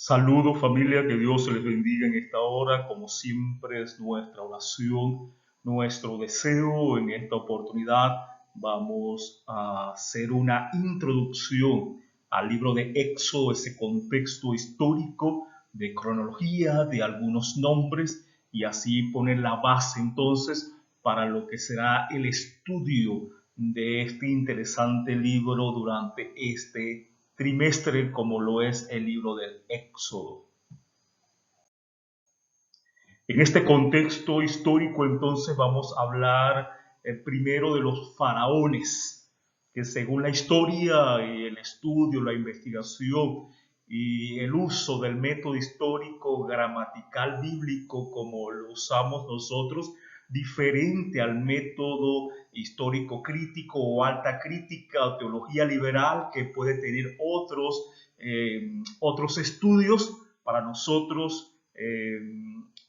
Saludos familia, que Dios se les bendiga en esta hora. Como siempre es nuestra oración, nuestro deseo en esta oportunidad. Vamos a hacer una introducción al libro de Éxodo, ese contexto histórico de cronología, de algunos nombres y así poner la base entonces para lo que será el estudio de este interesante libro durante este trimestre como lo es el libro del Éxodo. En este contexto histórico entonces vamos a hablar primero de los faraones, que según la historia y el estudio, la investigación y el uso del método histórico gramatical bíblico como lo usamos nosotros, diferente al método histórico crítico o alta crítica o teología liberal que puede tener otros estudios. Para nosotros,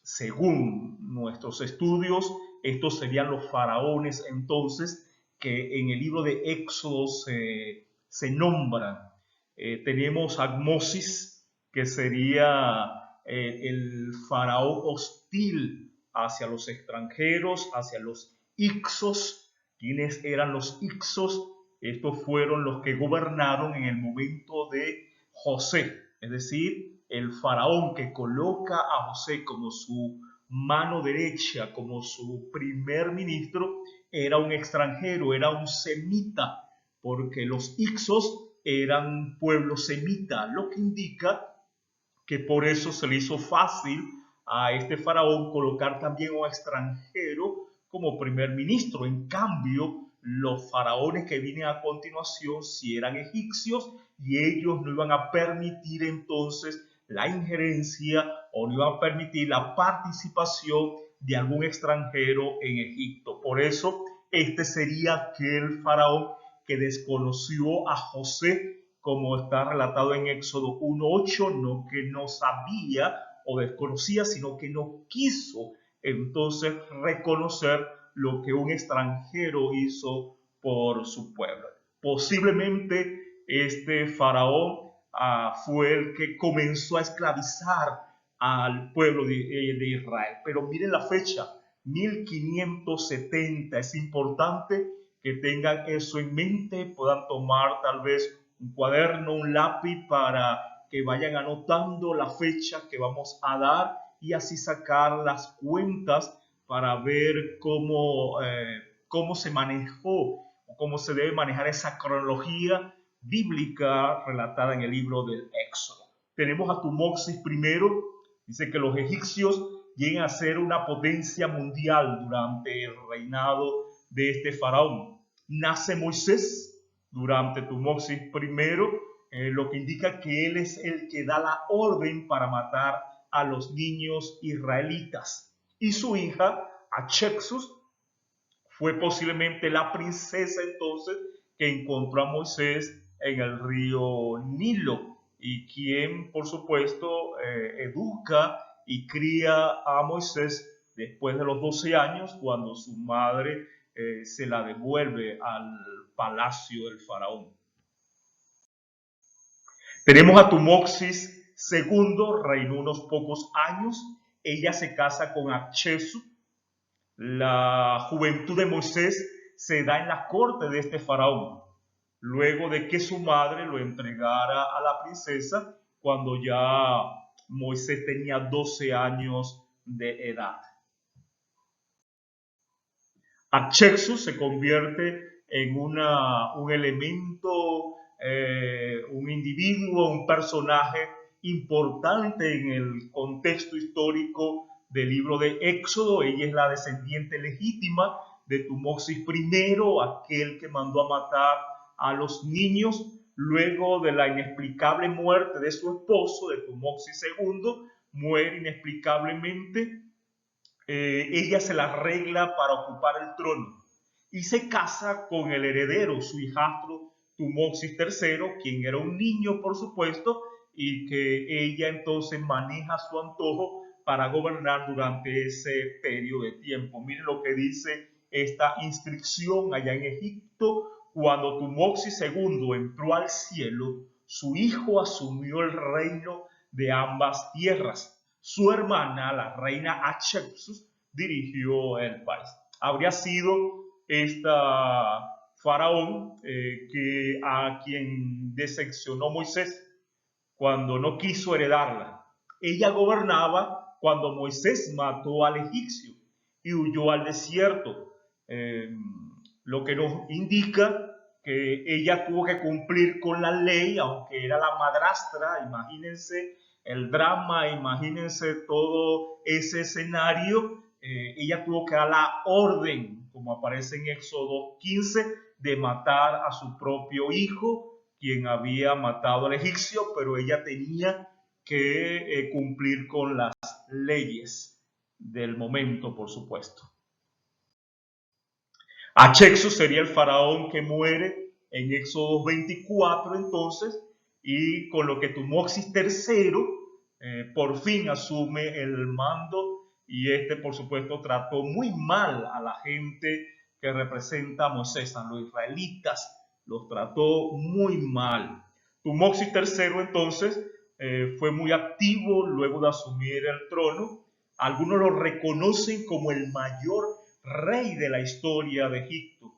según nuestros estudios, estos serían los faraones entonces que en el libro de Éxodo se nombran. Tenemos a Moses, que sería el faraón hostil hacia los extranjeros, hacia los Ixos. ¿Quiénes eran los Ixos? Estos fueron los que gobernaron en el momento de José, es decir, el faraón que coloca a José como su mano derecha, como su primer ministro, era un extranjero, era un semita, porque los Ixos eran pueblo semita, lo que indica que por eso se le hizo fácil a este faraón colocar también a un extranjero como primer ministro. En cambio, los faraones que vienen a continuación sí eran egipcios y ellos no iban a permitir entonces la injerencia o no iban a permitir la participación de algún extranjero en Egipto. Por eso, este sería aquel faraón que desconoció a José, como está relatado en Éxodo 1:8, no que no sabía o desconocía, sino que no quiso entonces reconocer lo que un extranjero hizo por su pueblo. Posiblemente este faraón fue el que comenzó a esclavizar al pueblo de Israel. Pero miren la fecha, 1570. Es importante que tengan eso en mente, puedan tomar tal vez un cuaderno, un lápiz para que vayan anotando la fecha que vamos a dar y así sacar las cuentas para ver cómo se manejó o cómo se debe manejar esa cronología bíblica relatada en el libro del Éxodo. Tenemos a Tumoxis primero, dice que los egipcios llegan a ser una potencia mundial durante el reinado de este faraón. Nace Moisés durante Tumoxis primero, lo que indica que él es el que da la orden para matar a los niños israelitas. Y su hija, Hatshepsut, fue posiblemente la princesa entonces que encontró a Moisés en el río Nilo y quien, por supuesto, educa y cría a Moisés después de los 12 años, cuando su madre se la devuelve al palacio del faraón. Tenemos a Tumoxis II, reinó unos pocos años. Ella se casa con Hatshepsut. La juventud de Moisés se da en la corte de este faraón, luego de que su madre lo entregara a la princesa cuando ya Moisés tenía 12 años de edad. Hatshepsut se convierte en un elemento, un individuo, un personaje importante en el contexto histórico del libro de Éxodo. Ella es la descendiente legítima de Tumoxis I, aquel que mandó a matar a los niños luego de la inexplicable muerte de su esposo, de Tumoxis II. Muere inexplicablemente. Ella se la arregla para ocupar el trono y se casa con el heredero, su hijastro Tumoxis III, quien era un niño, por supuesto, y que ella entonces maneja su antojo para gobernar durante ese periodo de tiempo. Miren lo que dice esta inscripción allá en Egipto: cuando Tumoxis II entró al cielo, su hijo asumió el reino de ambas tierras. Su hermana, la reina Hatshepsut, dirigió el país. Habría sido esta faraón que a quien decepcionó Moisés cuando no quiso heredarla. Ella gobernaba cuando Moisés mató al egipcio y huyó al desierto, lo que nos indica que ella tuvo que cumplir con la ley, aunque era la madrastra. Imagínense el drama, imagínense todo ese escenario. Ella tuvo que dar la orden, como aparece en Éxodo 15, de matar a su propio hijo, quien había matado al egipcio, pero ella tenía que cumplir con las leyes del momento, por supuesto. Hatshepsut sería el faraón que muere en Éxodo 24 entonces, y con lo que Tutmosis III por fin asume el mando, y por supuesto trató muy mal a la gente que representa a Moisés, a los israelitas, los trató muy mal. Tutmosis III entonces fue muy activo luego de asumir el trono. Algunos lo reconocen como el mayor rey de la historia de Egipto.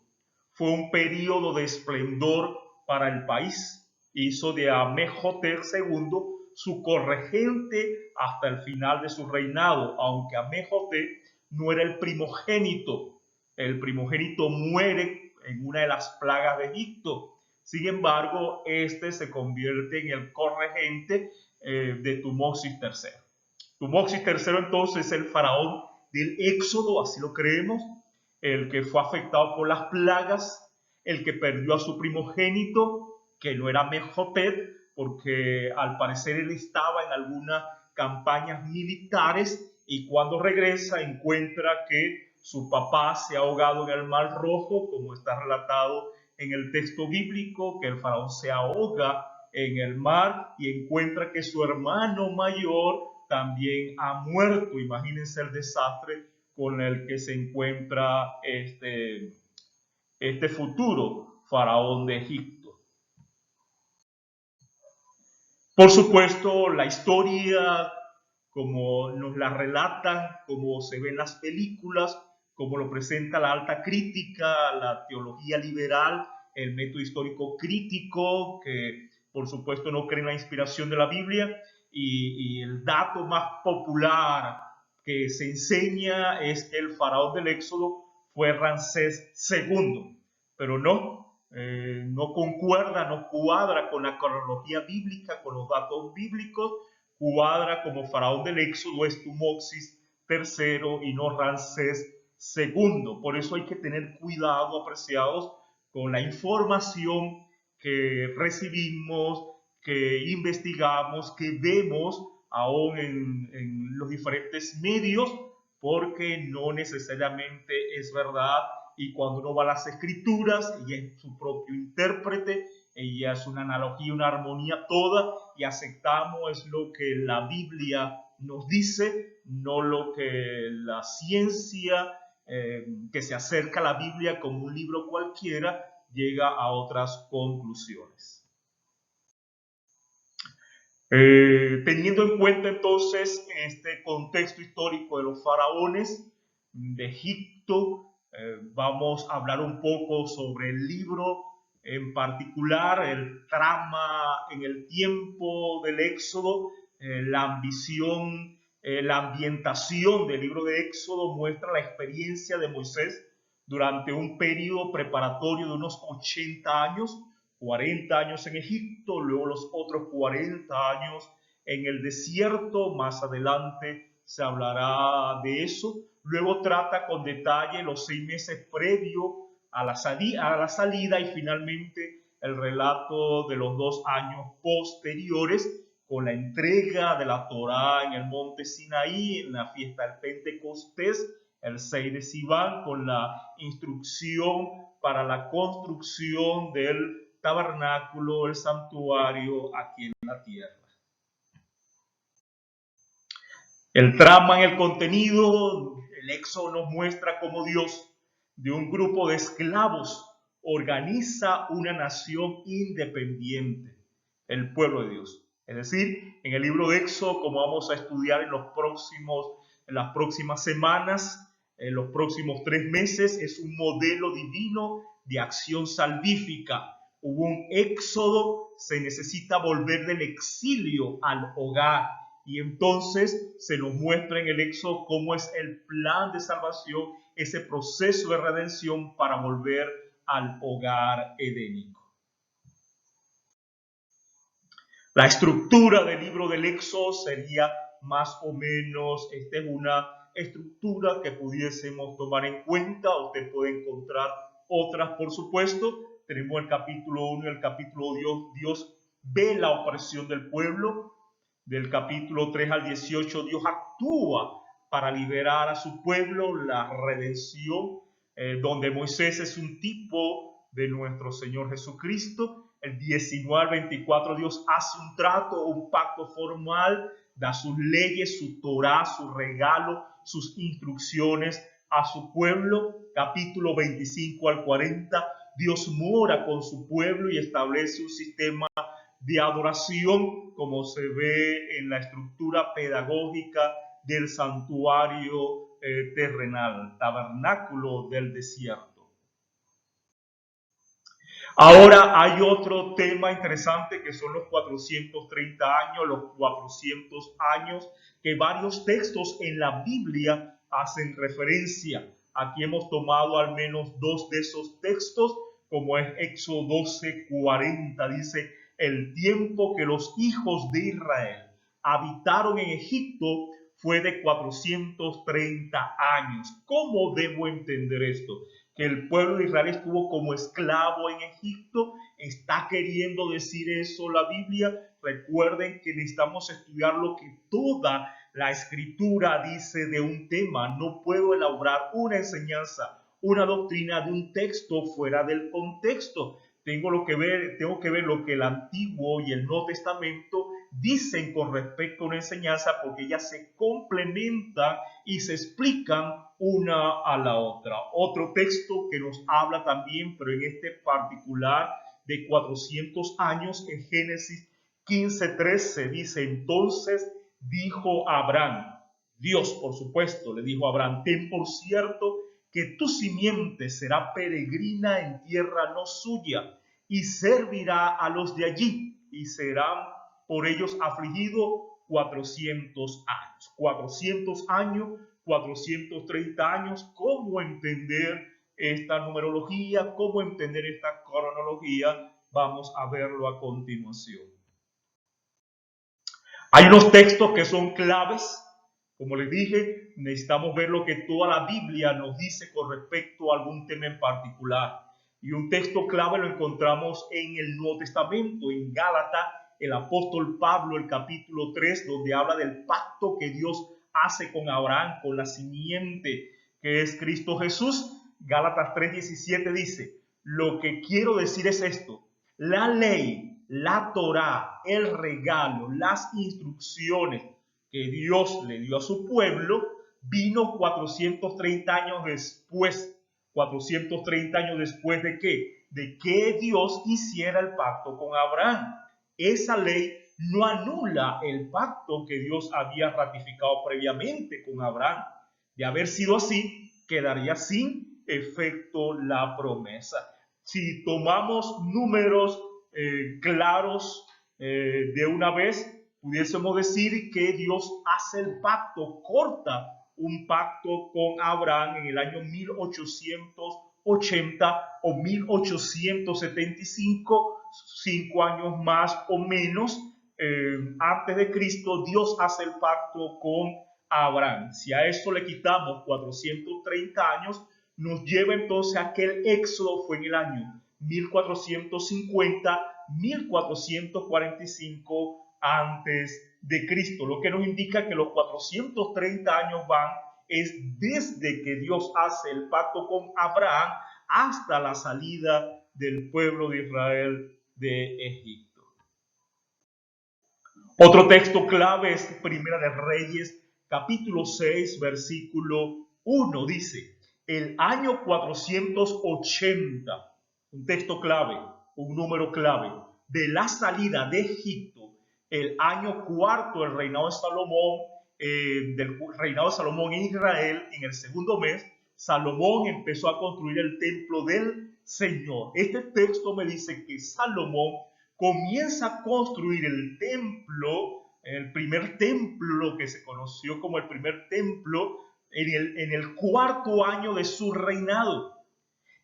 Fue un periodo de esplendor para el país. Hizo de Amenhotep II su corregente hasta el final de su reinado, aunque Amenhotep no era el primogénito. El primogénito muere en una de las plagas de Egipto. Sin embargo, este se convierte en el corregente de Tutmosis III. Tutmosis III entonces es el faraón del Éxodo, así lo creemos, el que fue afectado por las plagas, el que perdió a su primogénito, que no era Amenhotep, porque al parecer él estaba en algunas campañas militares, y cuando regresa encuentra que su papá se ha ahogado en el Mar Rojo, como está relatado en el texto bíblico, que el faraón se ahoga en el mar y encuentra que su hermano mayor también ha muerto. Imagínense el desastre con el que se encuentra este futuro faraón de Egipto. Por supuesto, la historia, como nos la relatan, como se ve en las películas, como lo presenta la alta crítica, la teología liberal, el método histórico crítico, que por supuesto no cree en la inspiración de la Biblia, y el dato más popular que se enseña es que el faraón del Éxodo fue Ramsés II, pero no concuerda, no cuadra con la cronología bíblica, con los datos bíblicos. Cuadra como faraón del Éxodo es Tutmosis III y no Ramsés II. Por eso hay que tener cuidado, apreciados, con la información que recibimos, que investigamos, que vemos aún en los diferentes medios, porque no necesariamente es verdad. Y cuando uno va a las escrituras, ella es su propio intérprete, ella es una analogía, una armonía toda, y aceptamos es lo que la Biblia nos dice, no lo que la ciencia que se acerca a la Biblia como un libro cualquiera llega a otras conclusiones. Teniendo en cuenta entonces este contexto histórico de los faraones de Egipto, vamos a hablar un poco sobre el libro en particular, el trama en el tiempo del Éxodo, la ambición, la ambientación del libro de Éxodo muestra la experiencia de Moisés durante un periodo preparatorio de unos 80 años, 40 años en Egipto, luego los otros 40 años en el desierto. Más adelante se hablará de eso. Luego trata con detalle los 6 meses previos a la salida, y finalmente el relato de los 2 años posteriores con la entrega de la Torá en el monte Sinaí, en la fiesta del Pentecostés, el 6 de Sivan, con la instrucción para la construcción del tabernáculo, el santuario aquí en la tierra. El trama en el contenido, el Éxodo nos muestra cómo Dios, de un grupo de esclavos, organiza una nación independiente, el pueblo de Dios. Es decir, en el libro de Éxodo, como vamos a estudiar en las próximas semanas, en los próximos 3 meses, es un modelo divino de acción salvífica. Hubo un éxodo, se necesita volver del exilio al hogar. Y entonces se nos muestra en el Éxodo cómo es el plan de salvación, ese proceso de redención para volver al hogar edénico. La estructura del libro del Éxodo sería más o menos, esta es una estructura que pudiésemos tomar en cuenta. Usted puede encontrar otras, por supuesto. Tenemos el capítulo 1 y el capítulo 2. Dios ve la opresión del pueblo. Del capítulo 3 al 18, Dios actúa para liberar a su pueblo, la redención, donde Moisés es un tipo de nuestro Señor Jesucristo. El 19 al 24, Dios hace un trato, un pacto formal, da sus leyes, su Torá, su regalo, sus instrucciones a su pueblo. Capítulo 25 al 40, Dios mora con su pueblo y establece un sistema de adoración, como se ve en la estructura pedagógica del santuario terrenal, tabernáculo del desierto. Ahora hay otro tema interesante que son los 430 años, los 400 años, que varios textos en la Biblia hacen referencia. Aquí hemos tomado al menos 2 de esos textos, como es Éxodo 12:40, dice: el tiempo que los hijos de Israel habitaron en Egipto fue de 430 años. ¿Cómo debo entender esto? Que el pueblo de Israel estuvo como esclavo en Egipto. ¿Está queriendo decir eso la Biblia? Recuerden que necesitamos estudiar lo que toda la Escritura dice de un tema. No puedo elaborar una enseñanza, una doctrina de un texto fuera del contexto. Tengo que ver lo que el Antiguo y el Nuevo Testamento dicen con respecto a una enseñanza, porque ellas se complementan y se explican una a la otra. Otro texto que nos habla también, pero en este particular de 400 años, en Génesis 15:13 dice: entonces dijo Abraham, Dios por supuesto le dijo a Abraham: ten por cierto que tu simiente será peregrina en tierra no suya y servirá a los de allí, y serán por ellos afligidos 400 años. 400 años, 430 años. ¿Cómo entender esta numerología? ¿Cómo entender esta cronología? Vamos a verlo a continuación. Hay unos textos que son claves. Como les dije, necesitamos ver lo que toda la Biblia nos dice con respecto a algún tema en particular. Y un texto clave lo encontramos en el Nuevo Testamento, en Gálatas, el apóstol Pablo, el capítulo 3, donde habla del pacto que Dios hace con Abraham, con la simiente que es Cristo Jesús. Gálatas 3:17 dice: lo que quiero decir es esto: la ley, la Torá, el regalo, las instrucciones que Dios le dio a su pueblo, vino 430 años después. 430 años después ¿de qué? De que Dios hiciera el pacto con Abraham. Esa ley no anula el pacto que Dios había ratificado previamente con Abraham. De haber sido así, quedaría sin efecto la promesa. Si tomamos números claros de una vez, pudiésemos decir que Dios hace el pacto, corta un pacto con Abraham en el año 1880 o 1875, 5 años más o menos antes de Cristo. Dios hace el pacto con Abraham. Si a esto le quitamos 430 años, nos lleva entonces a que el éxodo fue en el año 1450, 1445 antes de Cristo, lo que nos indica que los 430 años van es desde que Dios hace el pacto con Abraham hasta la salida del pueblo de Israel de Egipto. Otro texto clave es Primera de Reyes, capítulo 6, versículo 1, dice: el año 480, un texto clave, un número clave, de la salida de Egipto, el año cuarto del reinado de Salomón, del reinado de Salomón en Israel, en el segundo mes, Salomón empezó a construir el templo del Señor. Este texto me dice que Salomón comienza a construir el templo, el primer templo, lo que se conoció como el primer templo, en el cuarto año de su reinado,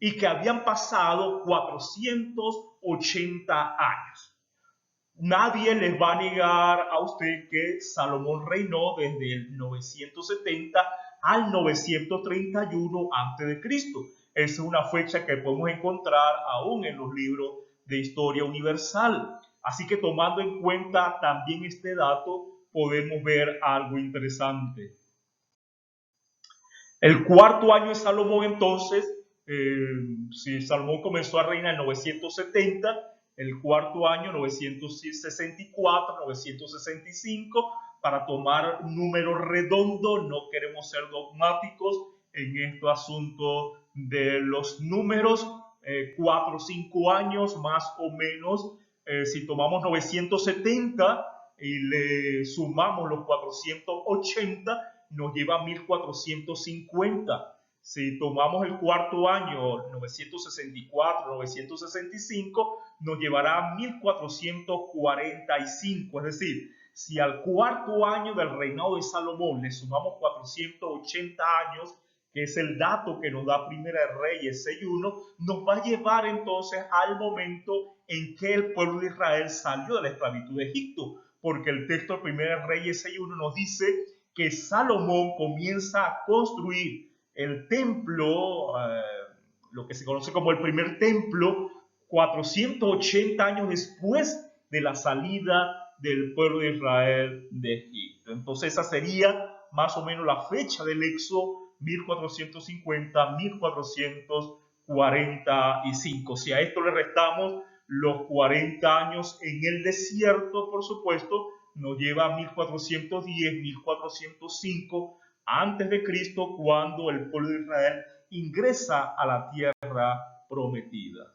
y que habían pasado 480 años. Nadie les va a negar a usted que Salomón reinó desde el 970 al 931 a.C. Esa es una fecha que podemos encontrar aún en los libros de historia universal. Así que tomando en cuenta también este dato, podemos ver algo interesante. El cuarto año de Salomón, entonces, si Salomón comenzó a reinar en 970, el cuarto año, 964, 965, para tomar números redondos, no queremos ser dogmáticos en este asunto de los números, 4 o 5 años más o menos. Si tomamos 970 y le sumamos los 480, nos lleva a 1450. Si tomamos el cuarto año, 964, 965, nos llevará a 1445. Es decir, si al cuarto año del reinado de Salomón le sumamos 480 años, que es el dato que nos da Primera de Reyes 6:1, nos va a llevar entonces al momento en que el pueblo de Israel salió de la esclavitud de Egipto, porque el texto de Primera de Reyes 6:1 nos dice que Salomón comienza a construir el templo, lo que se conoce como el primer templo, 480 años después de la salida del pueblo de Israel de Egipto. Entonces esa sería más o menos la fecha del Éxodo, 1450, 1445. Si a esto le restamos los 40 años en el desierto, por supuesto, nos lleva a 1410, 1405 antes de Cristo, cuando el pueblo de Israel ingresa a la tierra prometida.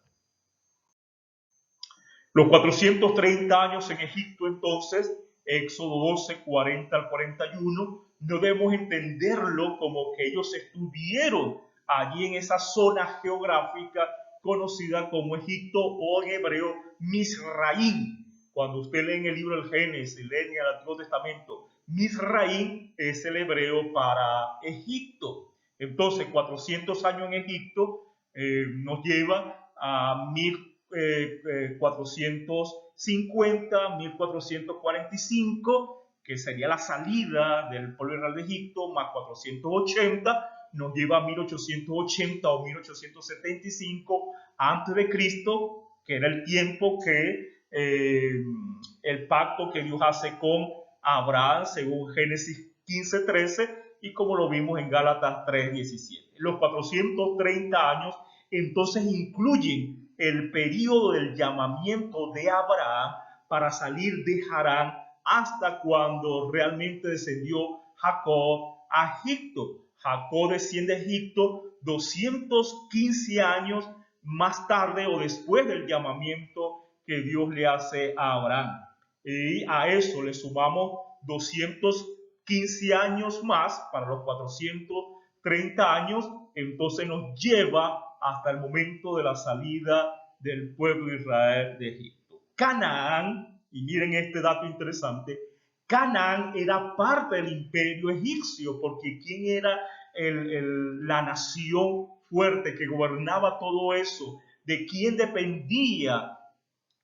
Los 430 años en Egipto, entonces, Éxodo 12, 40 al 41, no debemos entenderlo como que ellos estuvieron allí en esa zona geográfica conocida como Egipto, o en hebreo Misraín. Cuando usted lee en el libro del Génesis, lee en el Antiguo Testamento, Misraín es el hebreo para Egipto. Entonces, 400 años en Egipto nos lleva a 1450, 1445, que sería la salida del pueblo israelí de Egipto, más 480, nos lleva a 1880 o 1875 antes de Cristo, que era el tiempo que el pacto que Dios hace con Abraham, según Génesis 15:13, y como lo vimos en Gálatas 3:17. Los 430 años entonces incluyen el periodo del llamamiento de Abraham para salir de Harán hasta cuando realmente descendió Jacob a Egipto. Jacob desciende a Egipto 215 años más tarde o después del llamamiento que Dios le hace a Abraham. Y a eso le sumamos 215 años más para los 430 años, entonces nos lleva hasta el momento de la salida del pueblo de Israel de Egipto. Canaán, y miren este dato interesante, Canaán era parte del imperio egipcio, porque ¿quién era la nación fuerte que gobernaba todo eso? ¿De quién dependía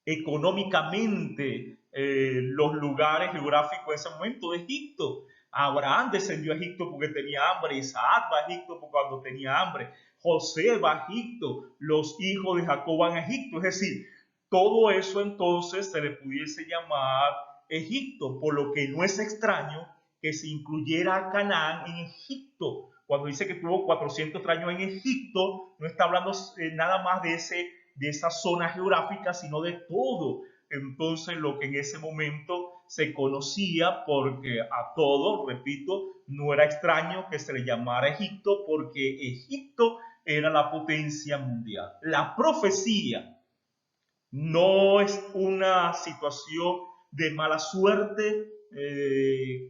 económicamente los lugares geográficos de ese momento? De Egipto. Abraham descendió a Egipto porque tenía hambre, Isaac va a Egipto cuando tenía hambre, José va a Egipto, los hijos de Jacob van a Egipto. Es decir, todo eso entonces se le pudiese llamar Egipto, por lo que no es extraño que se incluyera a Canaán en Egipto. Cuando dice que tuvo 400 años en Egipto, no está hablando nada más de esa zona geográfica, sino de todo. Entonces, lo que en ese momento se conocía, porque a todo, repito, no era extraño que se le llamara Egipto, porque Egipto era la potencia mundial. La profecía no es una situación de mala suerte,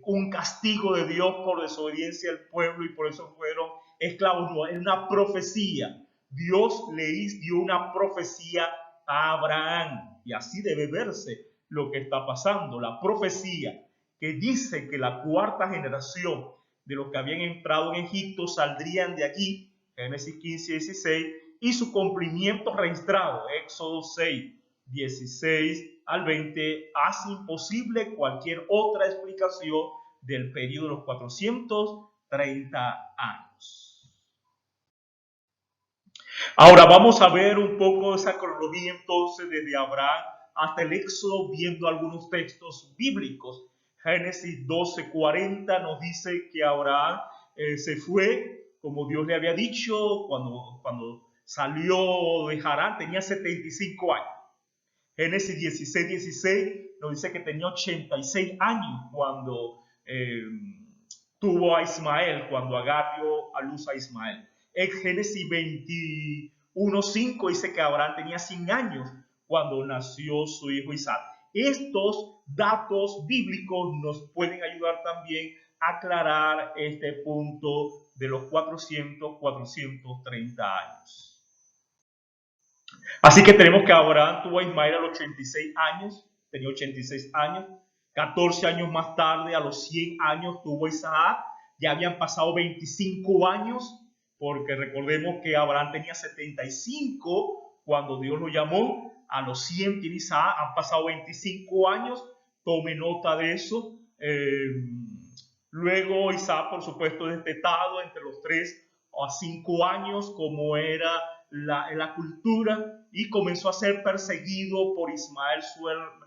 un castigo de Dios por desobediencia del pueblo y por eso fueron esclavos. No, es una profecía. Dios le dio una profecía a Abraham y así debe verse lo que está pasando. La profecía que dice que la cuarta generación de los que habían entrado en Egipto saldrían de allí, Génesis 15, 16, y su cumplimiento registrado, Éxodo 6, 16 al 20, hace imposible cualquier otra explicación del periodo de los 430 años. Ahora vamos a ver un poco esa cronología entonces desde Abraham hasta el Éxodo, viendo algunos textos bíblicos. Génesis 12:40 nos dice que Abraham se fue, como Dios le había dicho, cuando salió de Harán tenía 75 años. Génesis 16:16 nos dice que tenía 86 años cuando tuvo a Ismael, cuando Agar dio a luz a Ismael. En Génesis 21:5 dice que Abraham tenía 100 años cuando nació su hijo Isaac. Estos datos bíblicos nos pueden ayudar también a aclarar este punto de los 430 años. Así que tenemos que Abraham tuvo a Ismael a los 86 años, tenía 86 años. 14 años más tarde, a los 100 años, tuvo a Isaac. Ya habían pasado 25 años, porque recordemos que Abraham tenía 75 cuando Dios lo llamó. A los 100 tiene Isaac, han pasado 25 años. Tome nota de eso. Luego Isaac, por supuesto, destetado entre los 3 a 5 años, como era la cultura, y comenzó a ser perseguido por Ismael,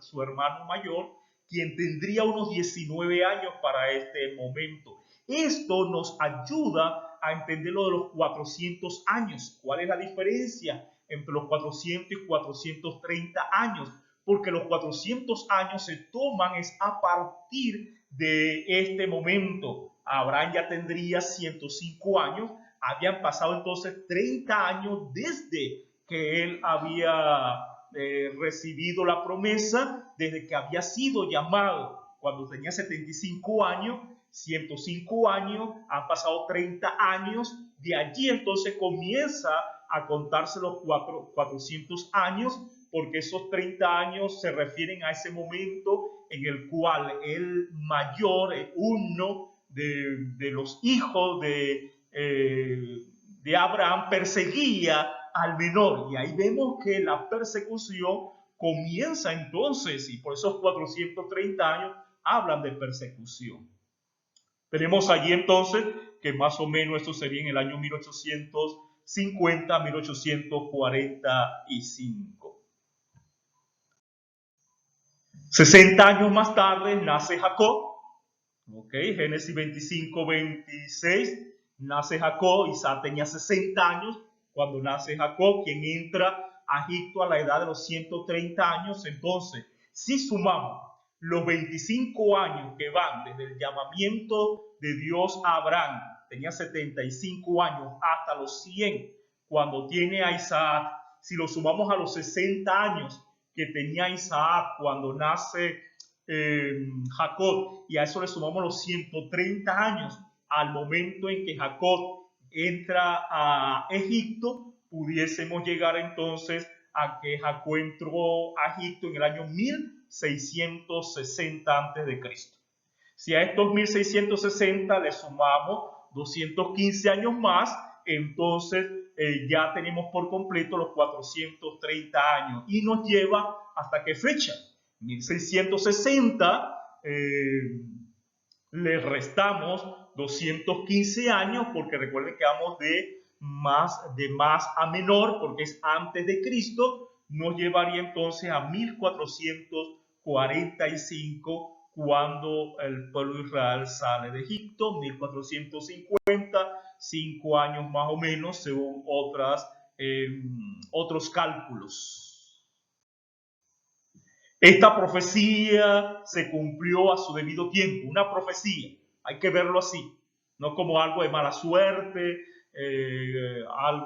su hermano mayor, quien tendría unos 19 años para este momento. Esto nos ayuda a entender lo de los 400 años. ¿Cuál es la diferencia entre los 400 y 430 años? Porque los 400 años se toman es a partir de este momento. Abraham ya tendría 105 años. Habían pasado entonces 30 años desde que él había recibido la promesa, desde que había sido llamado. Cuando tenía 75 años, 105 años, han pasado 30 años. De allí entonces comienza a contarse los 400 años, porque esos 30 años se refieren a ese momento en el cual el mayor, uno de los hijos de Abraham, perseguía al menor. Y ahí vemos que la persecución comienza entonces, y por esos 430 años hablan de persecución. Tenemos allí entonces que más o menos esto sería en el año 1850, 1845. 60 años más tarde nace Jacob. Génesis 25, 26. Nace Jacob. Isaac tenía 60 años cuando nace Jacob, quien entra a Egipto a la edad de los 130 años. Entonces, si sumamos los 25 años que van desde el llamamiento de Dios a Abraham, tenía 75 años, hasta los 100, cuando tiene a Isaac, si lo sumamos a los 60 años que tenía Isaac cuando nace Jacob, y a eso le sumamos los 130 años al momento en que Jacob entra a Egipto, pudiésemos llegar entonces a que Jacob entró a Egipto en el año 1660 a.C. Si a estos 1660 le sumamos 215 años más, entonces ya tenemos por completo los 430 años. ¿Y nos lleva hasta qué fecha? 1660, le restamos 215 años, porque recuerden que vamos de más a menor, porque es antes de Cristo. Nos llevaría entonces a 1445, cuando el pueblo de Israel sale de Egipto. 1450, 5 años más o menos, según otros cálculos. Esta profecía se cumplió a su debido tiempo. Una profecía, hay que verlo así, no como algo de mala suerte,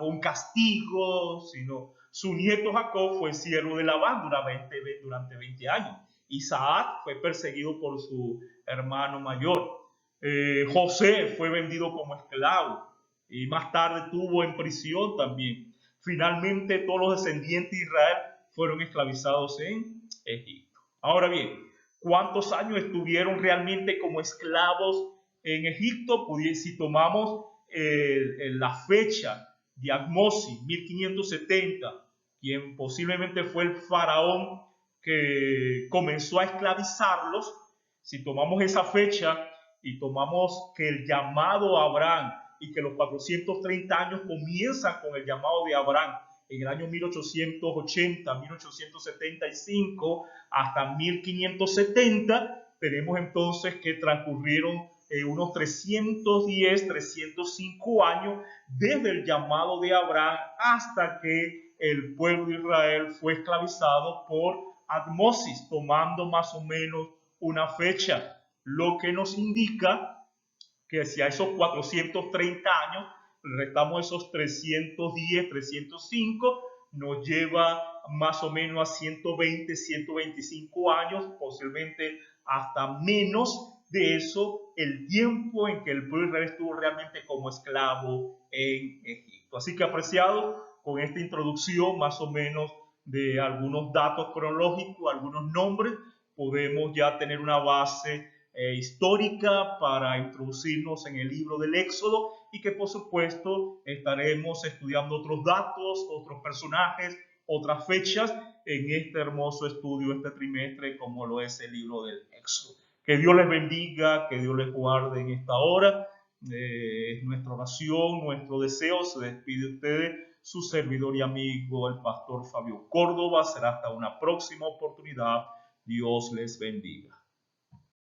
un castigo, sino su nieto Jacob fue siervo de Labán durante 20 años. Isaac fue perseguido por su hermano mayor. José fue vendido como esclavo y más tarde estuvo en prisión también. Finalmente todos los descendientes de Israel fueron esclavizados en Egipto. Ahora bien, ¿cuántos años estuvieron realmente como esclavos en Egipto? Pues si tomamos la fecha de Ahmose, 1570, quien posiblemente fue el faraón que comenzó a esclavizarlos, si tomamos esa fecha y tomamos que el llamado a Abraham y que los 430 años comienzan con el llamado de Abraham en el año 1880, 1875 hasta 1570, tenemos entonces que transcurrieron unos 310, 305 años desde el llamado de Abraham hasta que el pueblo de Israel fue esclavizado por Ahmose, tomando más o menos una fecha, lo que nos indica que si a esos 430 años restamos esos 310, 305, nos lleva más o menos a 120, 125 años, posiblemente hasta menos de eso, el tiempo en que el pueblo de Israel estuvo realmente como esclavo en Egipto. Así que, apreciados, con esta introducción más o menos de algunos datos cronológicos, algunos nombres, podemos ya tener una base histórica para introducirnos en el libro del Éxodo y que por supuesto estaremos estudiando otros datos, otros personajes, otras fechas en este hermoso estudio este trimestre como lo es el libro del Éxodo. Que Dios les bendiga, que Dios les guarde en esta hora. Es nuestra oración, nuestro deseo. Se despide de ustedes su servidor y amigo, el pastor Fabio Córdoba. Será hasta una próxima oportunidad. Dios les bendiga.